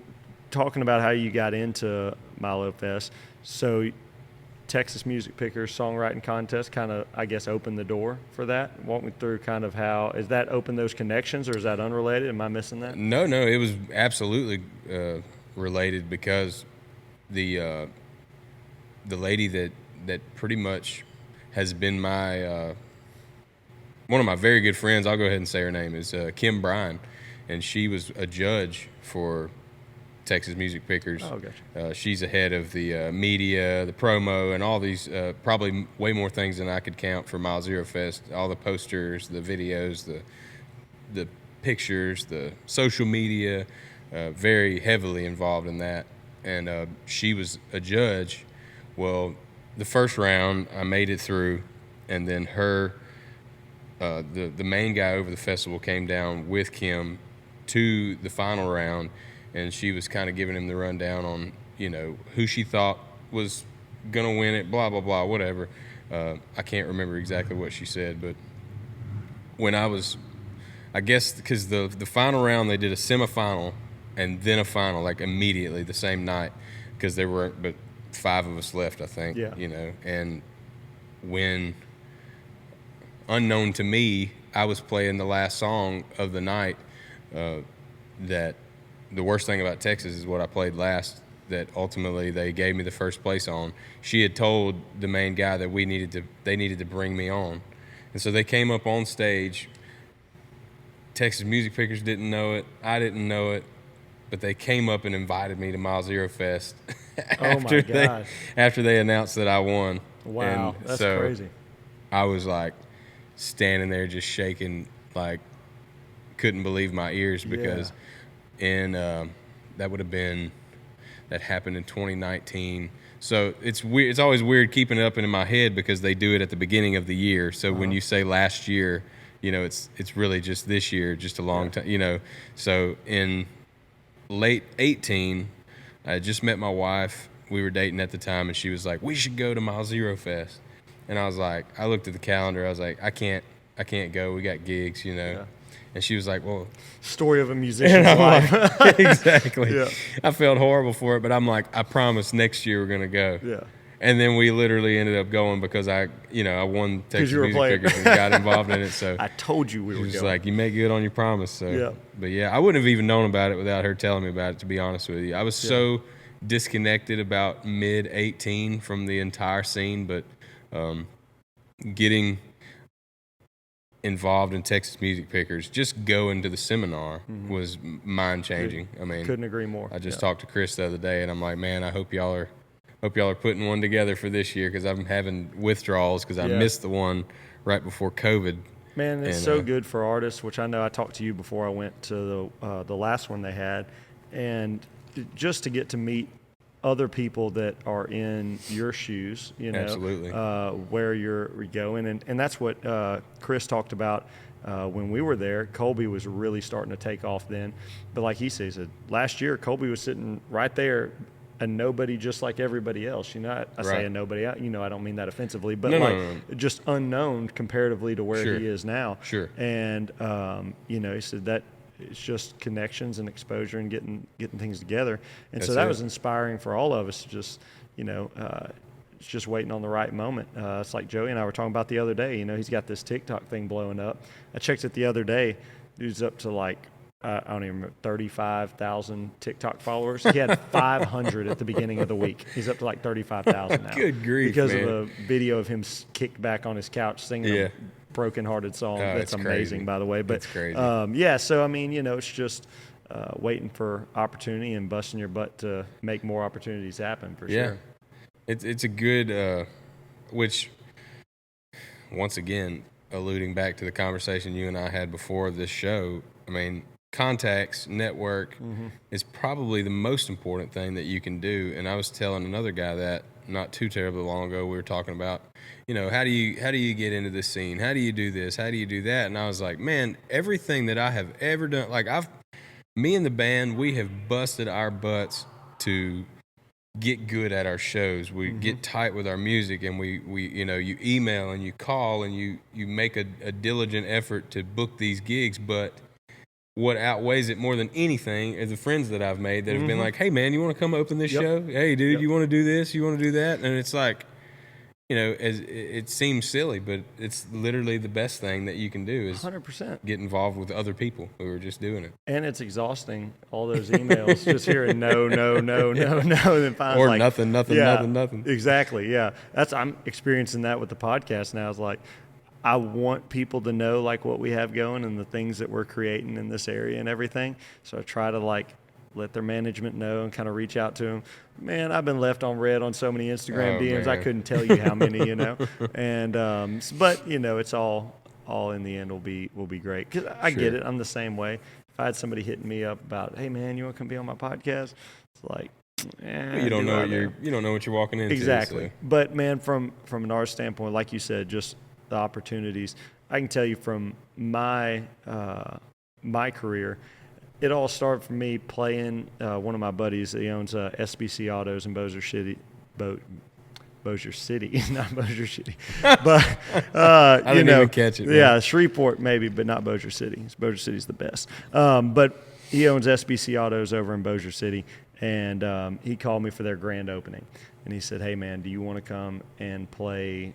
talking about how you got into Milo Fest, so Texas Music Pickers Songwriting Contest kind of, I guess, opened the door for that. Walk me through kind of how, is that open those connections, or is that unrelated? Am I missing that?
No, it was absolutely related, because the lady that pretty much has been my one of my very good friends, I'll go ahead and say her name, is Kim Bryan, and she was a judge for Texas Music Pickers.
Oh, gotcha.
She's ahead of the media, the promo, and all these, probably way more things than I could count for Mile Zero Fest. All the posters, the videos, the pictures, the social media, very heavily involved in that. And she was a judge. Well, the first round I made it through, and then the main guy over the festival came down with Kim to the final round, and she was kind of giving him the rundown on, who she thought was going to win it, blah, blah, blah, whatever. I can't remember exactly what she said, but when I I guess because the final round they did a semifinal and then a final like immediately the same night because there were but 5 of us left I think.
Yeah.
You know, and when unknown to me I was playing the last song of the night. That the worst thing about Texas is what I played last. That ultimately they gave me the first place on. She had told the main guy that they needed to bring me on, and so they came up on stage. Texas Music Pickers didn't know it. I didn't know it, but they came up and invited me to Mile Zero Fest after they announced that I won.
Wow,
and
that's
so
crazy.
I was like standing there just shaking, like couldn't believe my ears because that happened in 2019. So it's weird. It's always weird keeping it up in my head because they do it at the beginning of the year. So when you say last year, you know, it's really just this year, just a long time, you know. So in late 18, I just met my wife. We were dating at the time, and she was like, "We should go to Mile Zero Fest." And I was like, I looked at the calendar. I was like, I can't go. We got gigs, you know.
Yeah.
And she was like, well,
Story of a musician's life.
like, exactly.
Yeah.
I felt horrible for it, but I'm like, I promise next year we're going to go.
Yeah.
And then we literally ended up going because I won Texas
you were
Music
playing.
Pickers and got involved in it. So
I told you we
she
were
was
going.
like, you make good on your promise. So,
Yeah.
But yeah, I wouldn't have even known about it without her telling me about it, to be honest with you. I was so disconnected about mid-18 from the entire scene, but getting involved in Texas Music Pickers, just going to the seminar was mind-changing. I mean,
Couldn't agree more.
I just talked to Chris the other day, and I'm like, man, I hope y'all are putting one together for this year because I'm having withdrawals because I missed the one right before COVID.
Man, it's so good for artists, which I know I talked to you before I went to the last one they had, and just to get to meet other people that are in your shoes, you know,
Absolutely.
Where you're going. And that's what Chris talked about when we were there. Colby was really starting to take off then. But like he said, last year, Colby was sitting right there, a nobody just like everybody else. You know, I say a nobody, you know, I don't mean that offensively, but no. Just unknown comparatively to where he is now.
Sure.
And, you know, he said that it's just connections and exposure and getting things together. And so that was inspiring for all of us to just, you know, it's just waiting on the right moment. It's like Joey and I were talking about the other day. You know, he's got this TikTok thing blowing up. I checked it the other day. Dude's up to like, I don't even remember, 35,000 TikTok followers. He had 500 at the beginning of the week. He's up to like 35,000 now.
Good grief,
because
man.
of a video of him kicked back on his couch singing a broken-hearted song. That's amazing,
crazy.
by the way. But
it's crazy.
So I mean, you know, it's just waiting for opportunity and busting your butt to make more opportunities happen for sure.
It's a good, which once again, alluding back to the conversation you and I had before this show, I mean, contacts, network is probably the most important thing that you can do. And I was telling another guy that not too terribly long ago, we were talking about, you know, how do you get into this scene? How do you do this? How do you do that? And I was like, man, everything that I have ever done, like me and the band, we have busted our butts to get good at our shows. We get tight with our music, and we you know, you email and you call and you make a diligent effort to book these gigs. But what outweighs it more than anything is the friends that I've made that have been like, hey man, you want to come open this show? Hey dude, you want to do this? You want to do that? And it's like, you know, it seems silly, but it's literally the best thing that you can do is
100%.
get involved with other people who are just doing it.
And it's exhausting, all those emails, just hearing no, and then finally
Or
like,
nothing.
Exactly, yeah. I'm experiencing that with the podcast now. It's like, I want people to know like what we have going and the things that we're creating in this area and everything. So I try to like let their management know and kind of reach out to them. Man, I've been left on red on so many Instagram DMs. I couldn't tell you how many, you know. And but you know, it's all in the end will be great. 'Cause I get it. I'm the same way. If I had somebody hitting me up about, hey man, you want to come be on my podcast? It's like,
you don't know what you're walking into.
Exactly.
So.
But man, from an artist standpoint, like you said, just the opportunities. I can tell you from my career, it all started for me playing one of my buddies. He owns SBC Autos in Bossier City, Bossier City, not Bossier City, but
I didn't even catch it. Man.
Yeah, Shreveport maybe, but not Bossier City. Bossier City's the best. But he owns SBC Autos over in Bossier City, and he called me for their grand opening, and he said, "Hey man, do you want to come and play?"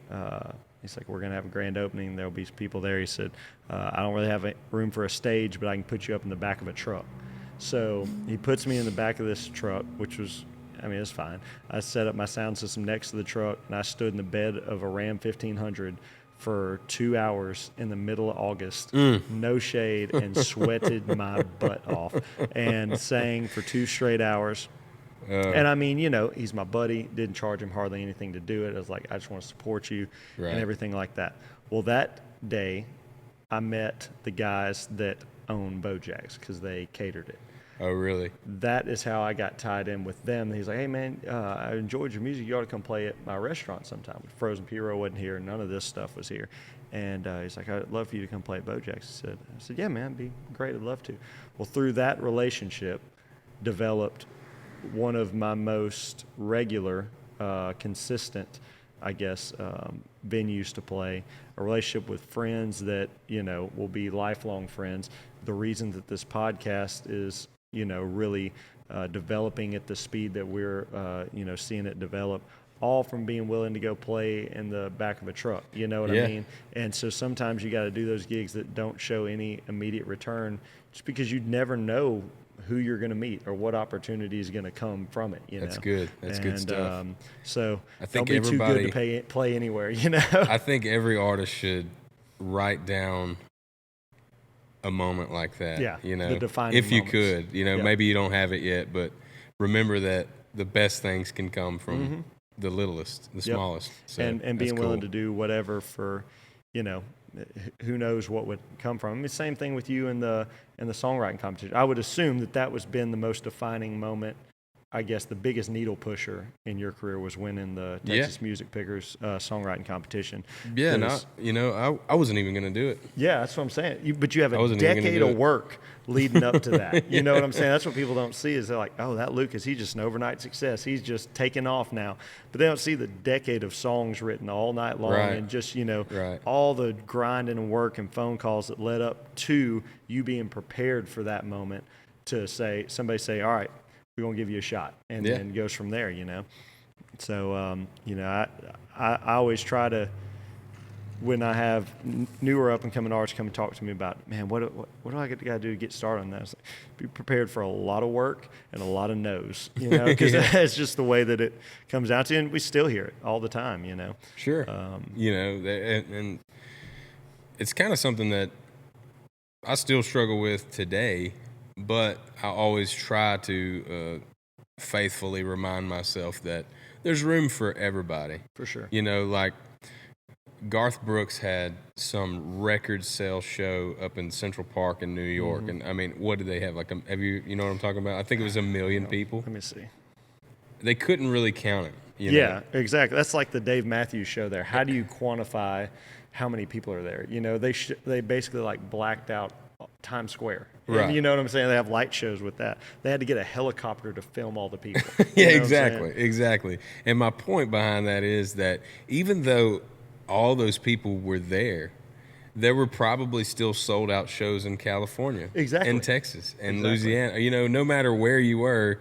He's like, "We're gonna have a grand opening. There'll be people there." He said, "I don't really have room for a stage, but I can put you up in the back of a truck." So he puts me in the back of this truck, which was, I mean, it's fine. I set up my sound system next to the truck, and I stood in the bed of a Ram 1500 for 2 hours in the middle of August, no shade, and sweated my butt off, and sang for 2 straight hours. And I mean, you know, he's my buddy, didn't charge him hardly anything to do it. I was like, I just want to support you and everything like that. Well, that day, I met the guys that own Bojack's because they catered it.
Oh, really?
That is how I got tied in with them. He's like, "Hey, man, I enjoyed your music. You ought to come play at my restaurant sometime." Frozen Pyro wasn't here. None of this stuff was here. And he's like, "I'd love for you to come play at Bojack's." I said, "Yeah, man, it'd be great. I'd love to." Well, through that relationship, developed one of my most regular, consistent, I guess, venues to play, a relationship with friends that, you know, will be lifelong friends. The reason that this podcast is, you know, really developing at the speed that we're, you know, seeing it develop, all from being willing to go play in the back of a truck, you know what I mean? And so sometimes you got to do those gigs that don't show any immediate return just because you never know who you're going to meet or what opportunity is going to come from it, you know?
That's good. That's good stuff.
So
I think
don't be too good to play anywhere, you know?
I think every artist should write down a moment like that.
Yeah,
you know,
the defining
if you
moments.
could, you know,
Yeah.
maybe you don't have it yet, but remember that the best things can come from the littlest, the smallest. So
and being willing to do whatever for, you know, who knows what would come from. I mean, same thing with you in the songwriting competition. I would assume that was been the most defining moment. I guess the biggest needle pusher in your career was winning the Texas Music Pickers songwriting competition.
Yeah, I wasn't even going to do it.
Yeah, that's what I'm saying. But you have a decade of work leading up to that. You know what I'm saying? That's what people don't see is they're like, oh, that Lucas, he's just an overnight success. He's just taking off now. But they don't see the decade of songs written all night long and just, you know, all the grinding and work and phone calls that led up to you being prepared for that moment to somebody say, all right, we're going to give you a shot. And then it goes from there, you know. So, you know, I always try to, when I have newer up-and-coming artists come and talk to me about, man, what do I got to do to get started on that? It's like, be prepared for a lot of work and a lot of no's, you know, because that's just the way that it comes out to, and we still hear it all the time, you know.
Sure. You know, and it's kind of something that I still struggle with today, but I always try to faithfully remind myself that there's room for everybody.
For sure.
You know, like Garth Brooks had some record sale show up in Central Park in New York. And I mean, what did they have? Like, you know what I'm talking about? I think it was 1 million people.
Let me see.
They couldn't really count it. You
know?
Exactly.
That's like the Dave Matthews show there. How do you quantify how many people are there? You know, they basically like blacked out Times Square. And you know what I'm saying? They have light shows with that. They had to get a helicopter to film all the people.
Yeah, exactly. And my point behind that is that even though all those people were there were probably still sold out shows in California, in Texas, and Louisiana. You know, no matter where you were,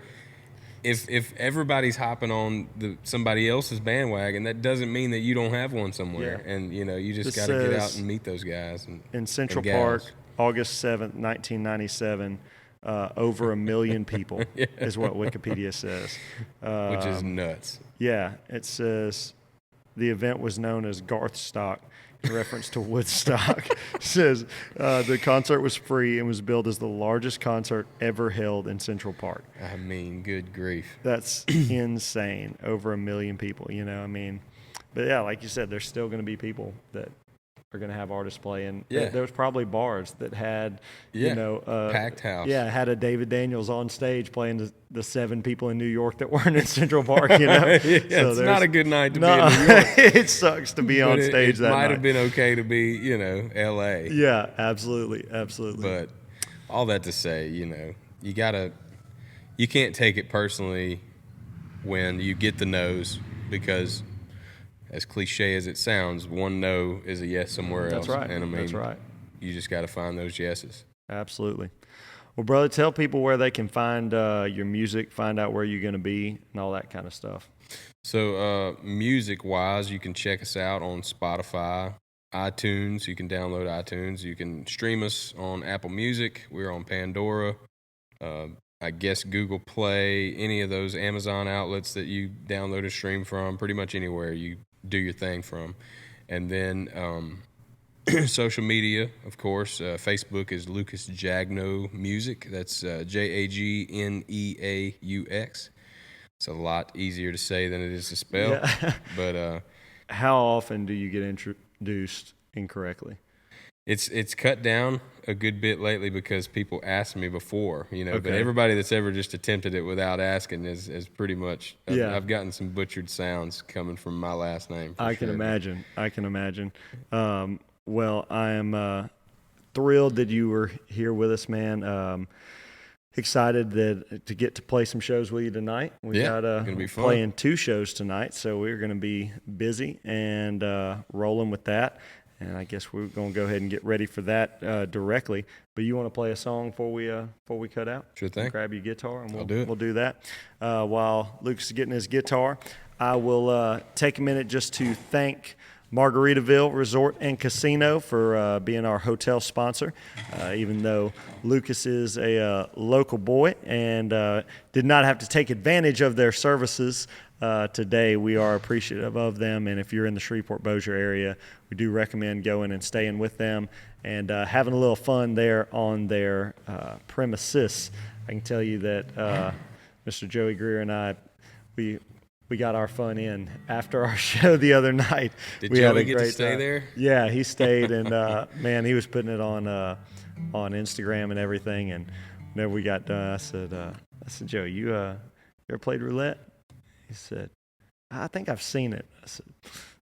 if everybody's hopping on somebody else's bandwagon, that doesn't mean that you don't have one somewhere. Yeah. And you know, you just got to get out and meet those guys.
In Central Park, August 7th, 1997. Over 1 million people is what Wikipedia says.
Which is nuts.
Yeah, it says the event was known as Garthstock, in reference to Woodstock. It says the concert was free and was billed as the largest concert ever held in Central Park.
I mean, good grief.
That's insane. Over 1 million people, you know, I mean. But yeah, like you said, there's still going to be people that are going to have artists play, and there was probably bars that had, you know,
packed house.
Yeah, had a David Daniels on stage playing the 7 people in New York that weren't in Central Park. You know,
it's not a good night to be in New York.
It sucks to be on stage that night.
It might have been okay to be, you know, L.A.
Yeah, absolutely.
But all that to say, you know, you can't take it personally when you get the no's, because as cliche as it sounds, one no is a yes somewhere else.
That's right.
And I mean,
That's right.
You just got to find those yeses.
Absolutely. Well, brother, tell people where they can find your music, find out where you're going to be, and all that kind of stuff.
So, music-wise, you can check us out on Spotify, iTunes. You can download iTunes. You can stream us on Apple Music. We're on Pandora. I guess Google Play, any of those Amazon outlets that you download and stream from, pretty much anywhere you do your thing from. And then social media, of course. Facebook is Lucas Jagneaux Music. That's Jagneaux. It's a lot easier to say than it is to spell.
Yeah.
But
how often do you get introduced incorrectly?
It's cut down a good bit lately because people asked me before, you know.
Okay.
But everybody that's ever just attempted it without asking is pretty much.
Yeah.
I've gotten some butchered sounds coming from my last name.
I can imagine. Well, I am thrilled that you were here with us, man. Excited to get to play some shows with you tonight. We got
gonna be fun.
Playing 2 shows tonight, so we're going to be busy and rolling with that. And I guess we're going to go ahead and get ready for that directly. But you want to play a song before we cut out?
Sure thing.
Grab your guitar and
I'll do it.
We'll do that. While Lucas is getting his guitar, I will take a minute just to thank Margaritaville Resort and Casino for being our hotel sponsor. Even though Lucas is a local boy and did not have to take advantage of their services today, we are appreciative of them. And if you're in the Shreveport-Bossier area, we do recommend going and staying with them and having a little fun there on their premises. I can tell you that Mr. Joey Greer and I, we got our fun in after our show the other night.
Did
we
Joey
had a
get
great
to stay
time.
there?
Yeah, he stayed, and man, he was putting it on Instagram and everything. And whenever we got done, I said, Joey, you ever played roulette? He said, I think I've seen it. I said,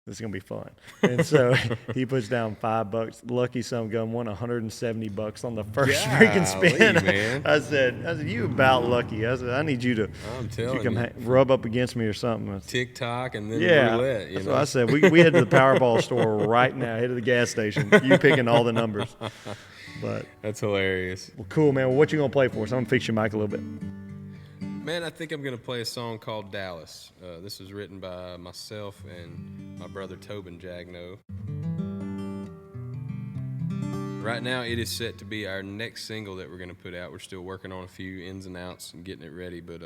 this is gonna be fun. And so he puts down $5. Lucky some gun won $170 on the first freaking spin.
Man.
I said, you about lucky. I said, I need you to
telling
rub up against me or something.
TikTok and then
yeah.
roulette. You
So
know?
I said, we head to the Powerball store right now. Head to the gas station. You picking all the numbers. But
that's hilarious.
Well, cool, man. Well, what you gonna play for us? I'm gonna fix your mic a little bit.
Man, I think I'm going to play a song called Dallas. This was written by myself and my brother Tobin Jagneaux. Right now, it is set to be our next single that we're going to put out. We're still working on a few ins and outs and getting it ready, but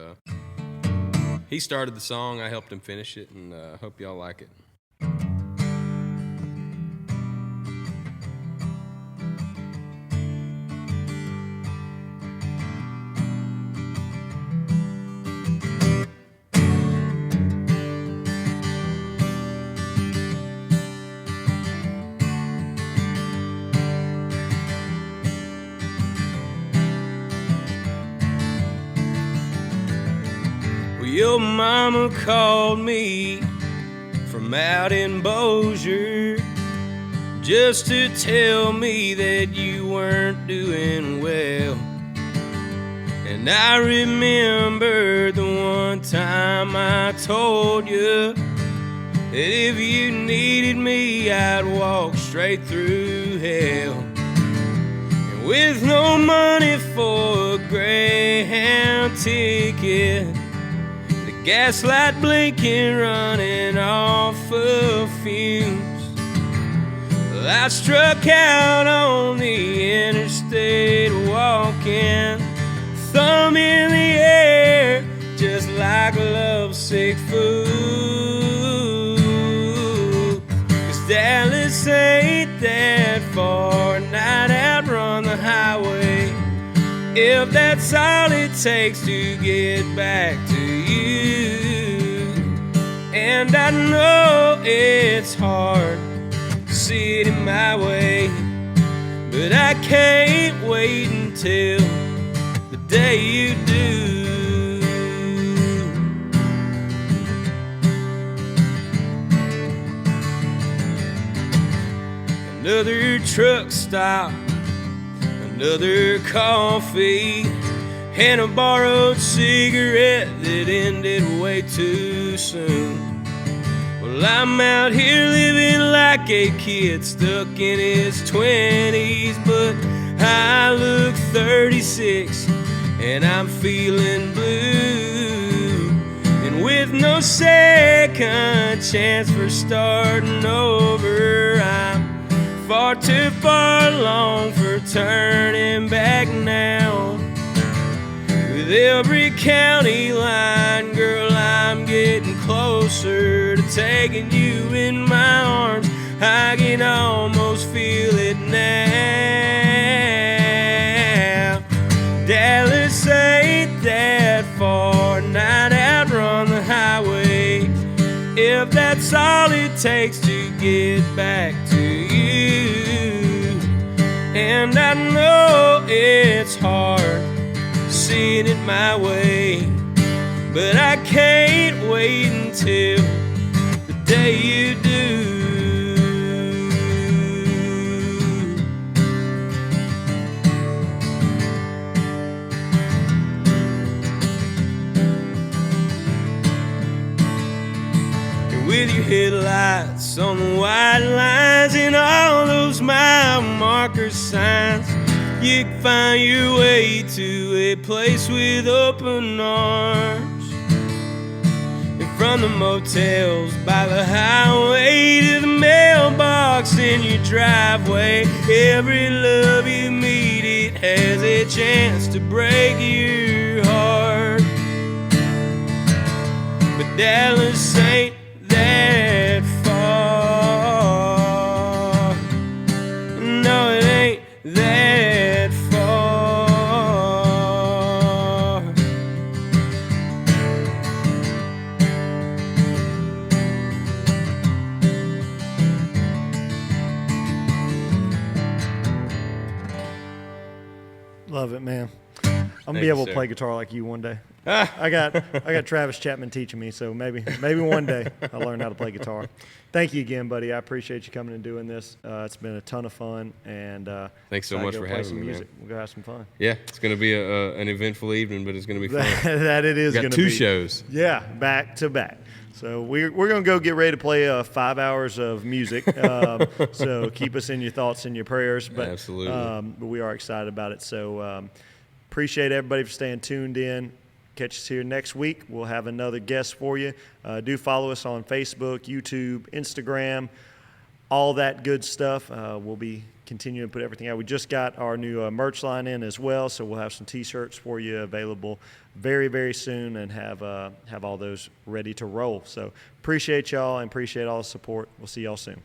he started the song. I helped him finish it, and I hope y'all like it. Your mama called me from out in Bossier just to tell me that you weren't doing well. And I remember the one time I told you that if you needed me, I'd walk straight through hell. And with no money for a Greyhound ticket, gaslight blinking, running off of fumes, well, I struck out on the interstate walking, thumb in the air, just like a lovesick fool. 'Cause Dallas ain't that far, and I'd outrun the highway if that's all it takes to get back to you. And I know it's hard to see it in my way, but I can't wait until the day you do. Another truck stop, another coffee, and a borrowed cigarette that ended way too soon. Well,
Well, I'm out here living like a kid stuck in his 20s, but I look 36 and I'm feeling blue. And with no second chance for starting over, I'm far too far along for turning back now. With every county line, girl, I'm getting closer to taking you in my arms. I can almost feel it now. Dallas ain't that far, and I'd outrun the highway if that's all it takes to get back to you. And I know it's hard seeing it my way, but I can't wait until the day you do. And with your headlights on the white lines and all those mile marker signs, you can find your way to a place with open arms. And from the motels by the highway to the mailbox in your driveway, every love you meet, it has a chance to break your heart. But Dallas ain't that far. No, it ain't that far.
Love it, man. I'm gonna be able to play guitar like you one day. I got Travis Chapman teaching me, so maybe one day I'll learn how to play guitar. Thank you again, buddy. I appreciate you coming and doing this. It's been a ton of fun, and
thanks so much for having me, man.
We'll go have some fun.
Yeah, it's going to be an eventful evening, but it's going to be fun.
That it is going to be.
We got 2 shows.
Yeah, back to back. So we're going to go get ready to play 5 hours of music. So keep us in your thoughts and your prayers. But,
absolutely.
But we are excited about it. So appreciate everybody for staying tuned in. Catch us here next week. We'll have another guest for you. Do follow us on Facebook, YouTube, Instagram, all that good stuff. We'll be continuing to put everything out. We just got our new merch line in as well, so we'll have some T-shirts for you available very, very soon, and have all those ready to roll. So appreciate y'all and appreciate all the support. We'll see y'all soon.